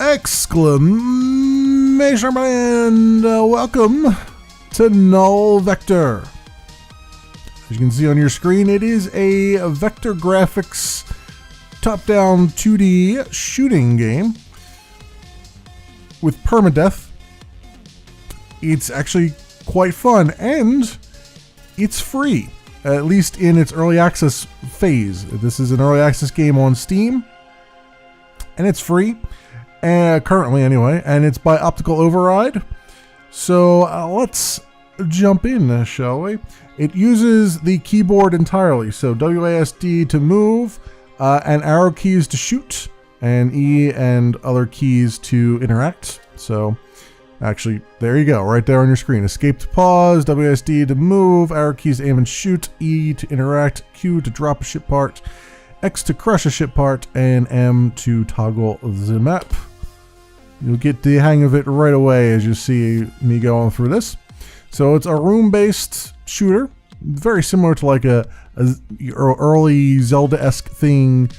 Exclamation and welcome to Null Vector. As you can see on your screen, it is a vector graphics top-down 2D shooting game with permadeath. It's actually quite fun, and it's free, at least in its early access phase. This is an early access game on Steam, and it's free, currently anyway, and it's by Optical Override. So let's jump in, shall we? It uses the keyboard entirely, so WASD to move, and arrow keys to shoot, and E and other keys to interact. So actually, there you go, right there on your screen. Escape to pause, WASD to move, arrow keys to aim and shoot, E to interact, Q to drop a ship part, X to crush a ship part, and M to toggle the map. You'll get the hang of it right away as you see me going through this. So it's a room-based shooter, very similar to like a early Zelda-esque thing.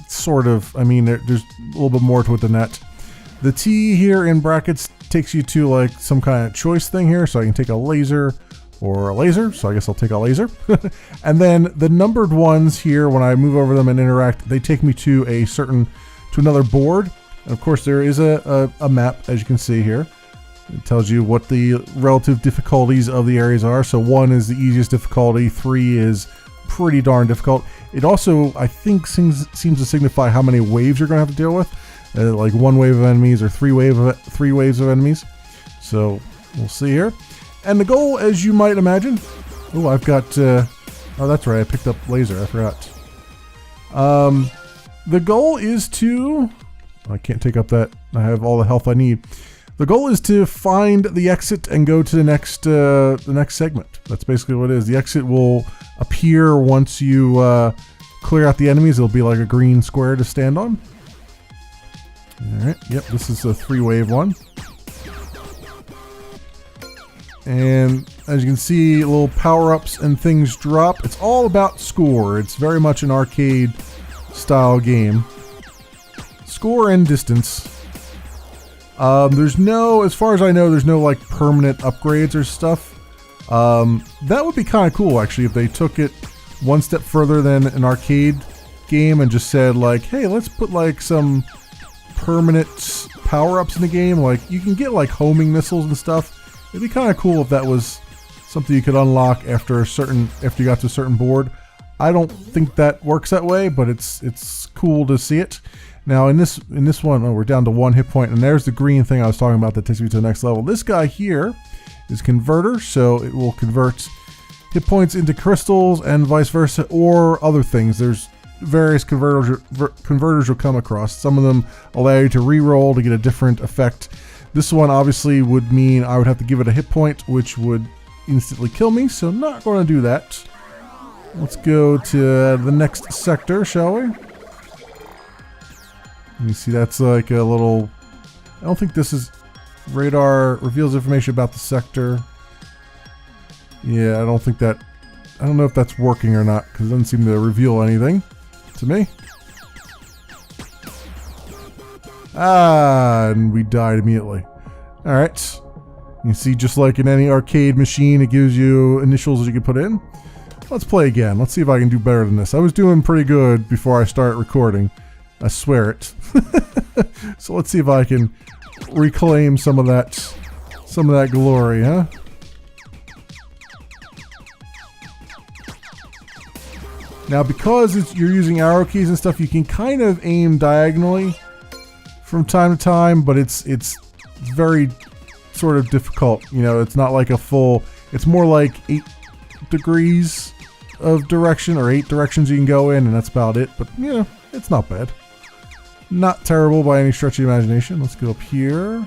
Sort of. I mean, there's a little bit more to it than that. The T here in brackets takes you to like some kind of choice thing here, so I can take a laser or a laser, so I guess I'll take a laser. And then the numbered ones here, when I move over them and interact, they take me to another board. And of course there is a map, as you can see here. It tells you what the relative difficulties of the areas are. So 1 is the easiest difficulty, 3 is pretty darn difficult. It also, I think, seems to signify how many waves you're going to have to deal with. Like 1 wave of enemies or 3 waves of enemies. So we'll see here. And the goal, as you might imagine... Oh, I've got... oh, that's right, I picked up laser, I forgot. The goal is to... I can't take up that. I have all the health I need. The goal is to find the exit and go to the next segment. That's basically what it is. The exit will appear once you clear out the enemies. It'll be like a green square to stand on. Alright, yep, this is a 3-wave one. And as you can see, little power-ups and things drop. It's all about score. It's very much an arcade style game. Score and distance. There's no, as far as I know, there's no like permanent upgrades or stuff. That would be kind of cool actually if they took it one step further than an arcade game and just said like, hey, let's put like some permanent power-ups in the game. Like you can get like homing missiles and stuff. It'd be kind of cool if that was something you could unlock after you got to a certain board. I don't think that works that way, but it's cool to see it. Now in this one, we're down to 1 hit point, and there's the green thing I was talking about that takes me to the next level. This guy here is converter, so it will convert hit points into crystals and vice versa, or other things. There's various converters you'll come across. Some of them allow you to re-roll to get a different effect. This one obviously would mean I would have to give it a hit point, which would instantly kill me, so not going to do that. Let's go to the next sector, shall we? You see that's like a little... I don't think this is... Radar reveals information about the sector. Yeah, I don't think that... I don't know if that's working or not, because it doesn't seem to reveal anything to me. Ah, and we died immediately. Alright. You see, just like in any arcade machine, it gives you initials you can put in. Let's play again. Let's see if I can do better than this. I was doing pretty good before I start recording. I swear it. So let's see if I can reclaim some of that glory, huh? Now, because you're using arrow keys and stuff, you can kind of aim diagonally from time to time, but it's very sort of difficult. You know, it's not like a full. It's more like 8 degrees of direction, or 8 directions you can go in, and that's about it. But yeah, it's not bad. Not terrible by any stretch of the imagination. Let's go up here.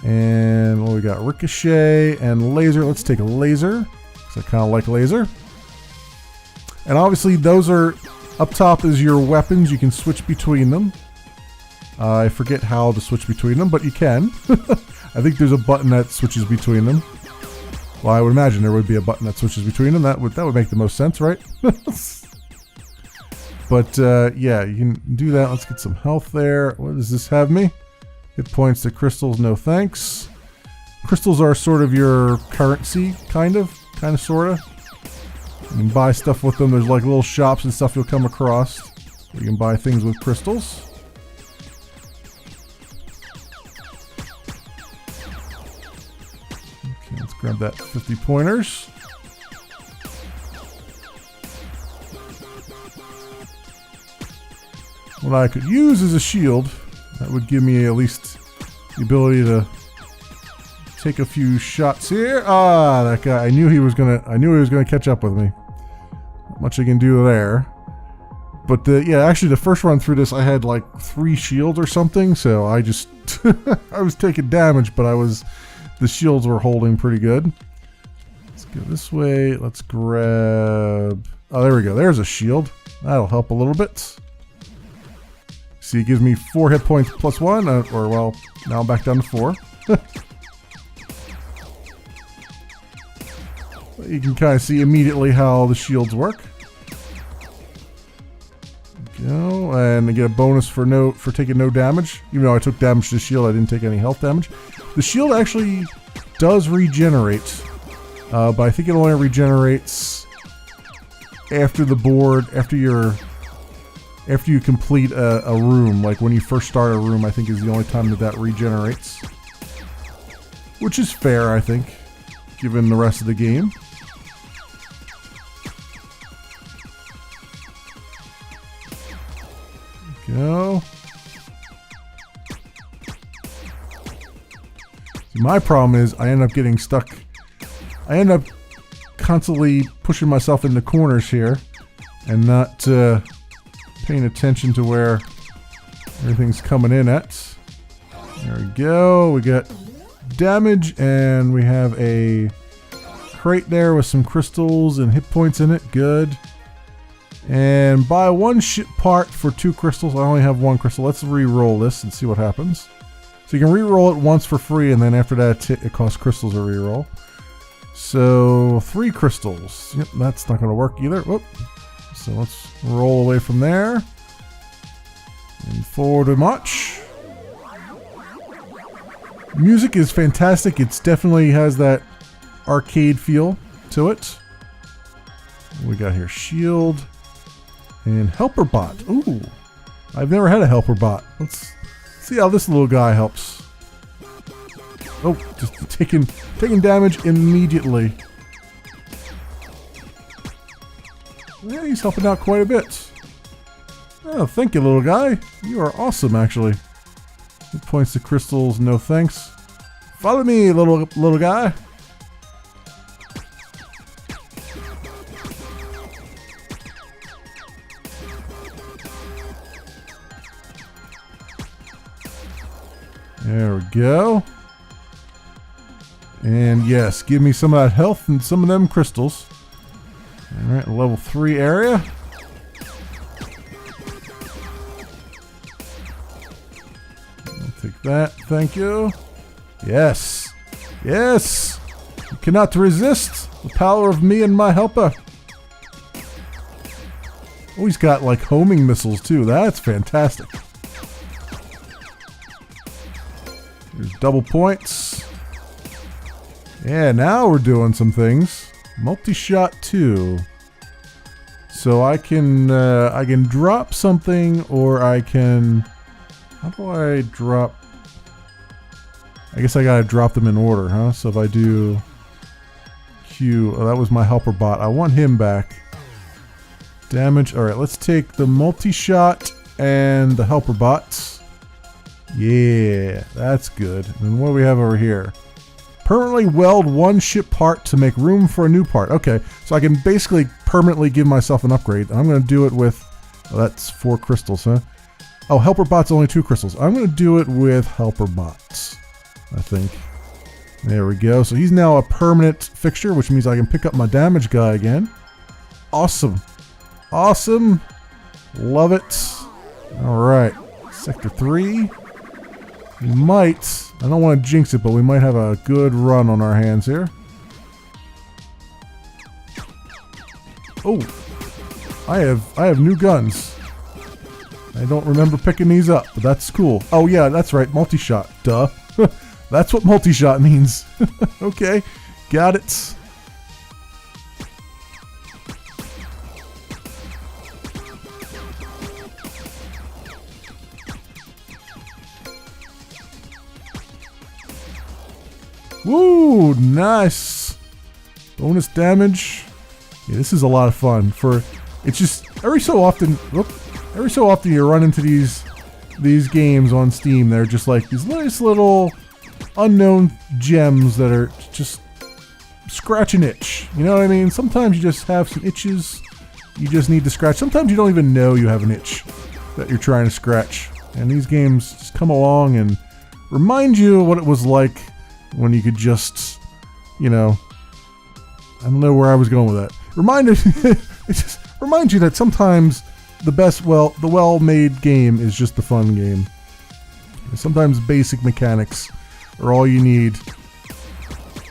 And well, we got ricochet and laser. Let's take a laser, because I kind of like laser. And obviously those are up top is your weapons. You can switch between them. I forget how to switch between them, but you can. I think there's a button that switches between them. Well, I would imagine there would be a button that switches between them. That would make the most sense, right? But yeah, you can do that. Let's get some health there. What does this have me? Hit points to crystals, no thanks. Crystals are sort of your currency, kind of, sort of. You can buy stuff with them. There's like little shops and stuff you'll come across. You can buy things with crystals. Okay, let's grab that 50 pointers. What I could use is a shield. That would give me at least the ability to take a few shots here. Ah, that guy. I knew he was gonna catch up with me. Not much I can do there. But yeah, actually the first run through this I had like 3 shields or something, so I just I was taking damage, but the shields were holding pretty good. Let's go this way. Let's grab, oh, there we go. There's a shield. That'll help a little bit. See, it gives me 4 hit points plus 1, or well, now I'm back down to 4. You can kind of see immediately how the shields work. Go, and I get a bonus for taking no damage. Even though I took damage to the shield, I didn't take any health damage. The shield actually does regenerate, but I think it only regenerates after the board, after you complete a room. Like when you first start a room, I think is the only time that regenerates. Which is fair, I think, given the rest of the game. Go. My problem is I end up getting stuck. I end up constantly pushing myself into corners here and not paying attention to where everything's coming in at. There we go. We got damage and we have a crate there with some crystals and hit points in it. Good. And buy 1 ship part for 2 crystals. I only have 1 crystal. Let's re-roll this and see what happens. So you can re-roll it once for free, and then after that it costs crystals to re-roll. So 3 crystals. Yep, that's not going to work either. Whoop. So let's roll away from there. And forward a much. Music is fantastic. It definitely has that arcade feel to it. What we got here? Shield. And helper bot. Ooh, I've never had a helper bot. Let's see how this little guy helps. Oh, just taking damage immediately. Yeah, he's helping out quite a bit. Oh, thank you, little guy. You are awesome, actually. Hit points to crystals, no thanks. Follow me, little guy. There we go. And yes, give me some of that health and some of them crystals. Alright, level 3 area. I'll take that, thank you. Yes. Yes! You cannot resist the power of me and my helper. Oh, he's got like homing missiles too. That's fantastic. There's double points. Yeah, now we're doing some things. Multi-shot 2. So I can drop something, or I can. How do I drop? I guess I gotta drop them in order, huh? So if I do Q, oh, that was my helper bot. I want him back. Damage. All right, let's take the multi-shot and the helper bots. Yeah, that's good. And then what do we have over here? Permanently weld 1 ship part to make room for a new part. Okay, so I can basically permanently give myself an upgrade. I'm going to do it with, oh, that's 4 crystals, huh? Oh, helper bots only 2 crystals. I'm going to do it with helper bots, I think. There we go. So he's now a permanent fixture, which means I can pick up my damage guy again. Awesome. Awesome. Love it. All right. Sector 3. We might, I don't want to jinx it, but we might have a good run on our hands here. Oh, I have new guns. I don't remember picking these up, but that's cool. Oh yeah, that's right, multi-shot, duh. That's what multi-shot means. Okay, got it. Woo, nice. Bonus damage. Yeah, this is a lot of fun. It's just every so often you run into these games on Steam. They're just like these nice little unknown gems that are just scratch an itch. You know what I mean? Sometimes you just have some itches you just need to scratch. Sometimes you don't even know you have an itch that you're trying to scratch. And these games just come along and remind you of what it was like when you could just, you know, I don't know where I was going with that. It just reminds you that sometimes the well-made game is just the fun game. Sometimes basic mechanics are all you need.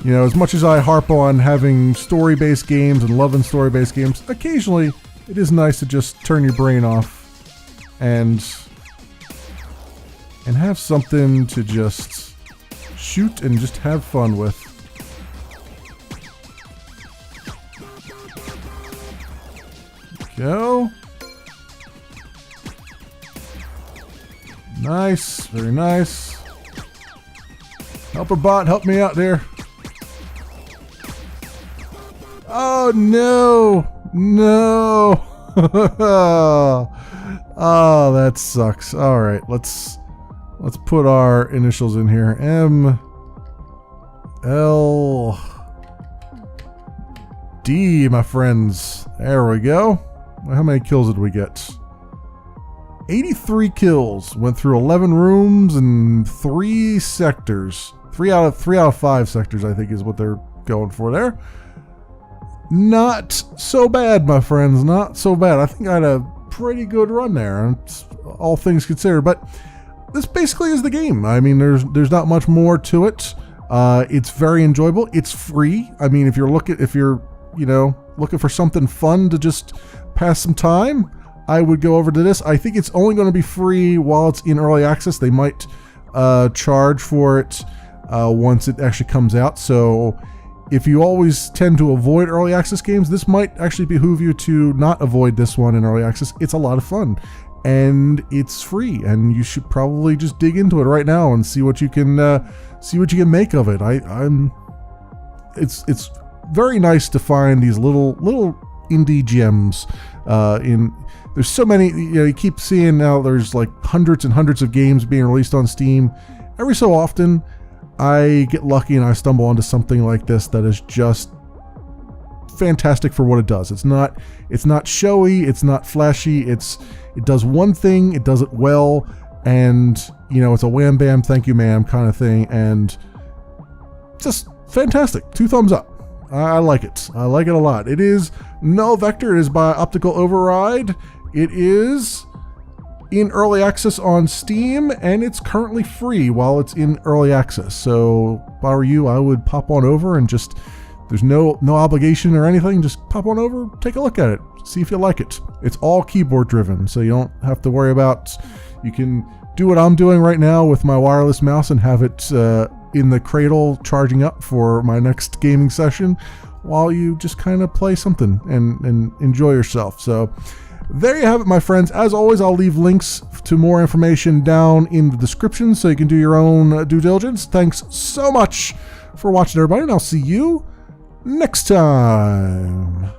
You know, as much as I harp on having story-based games and loving story-based games, occasionally it is nice to just turn your brain off and have something to just shoot and just have fun with. Go. Nice, very nice. Helper bot, help me out there. Oh no, no. Oh, that sucks. All right, let's put our initials in here. M L D, my friends. There we go. How many kills did we get? 83 kills. Went through 11 rooms and 3 sectors. 3 out of 5 sectors, I think, is what they're going for there. Not so bad, my friends. Not so bad. I think I had a pretty good run there, all things considered. But this basically is the game. I mean, there's not much more to it. It's very enjoyable. It's free. I mean, if you're looking for something fun to just pass some time, I would go over to this. I think it's only going to be free while it's in early access. They might charge for it once it actually comes out. So if you always tend to avoid early access games, this might actually behoove you to not avoid this one in early access. It's a lot of fun. And it's free, and you should probably just dig into it right now and see what you can make of it. It's very nice to find these little indie gems. There's so many. You keep seeing now. There's like hundreds and hundreds of games being released on Steam. Every so often, I get lucky and I stumble onto something like this that is just fantastic for what it does. It's not showy. It's not flashy. It does one thing. It does it well, and it's a wham bam, thank you ma'am kind of thing, and just fantastic. 2 thumbs up. I like it. I like it a lot. It is Null Vector. It is by Optical Override. It is in early access on Steam, and it's currently free while it's in early access. So if I were you, I would pop on over and just, there's no obligation or anything, just pop on over, take a look at it, see if you like it. It's all keyboard driven, so you don't have to worry about, you can do what I'm doing right now with my wireless mouse and have it in the cradle charging up for my next gaming session while you just kind of play something and enjoy yourself. So there you have it, my friends. As always, I'll leave links to more information down in the description so you can do your own due diligence. Thanks so much for watching, everybody, and I'll see you next time.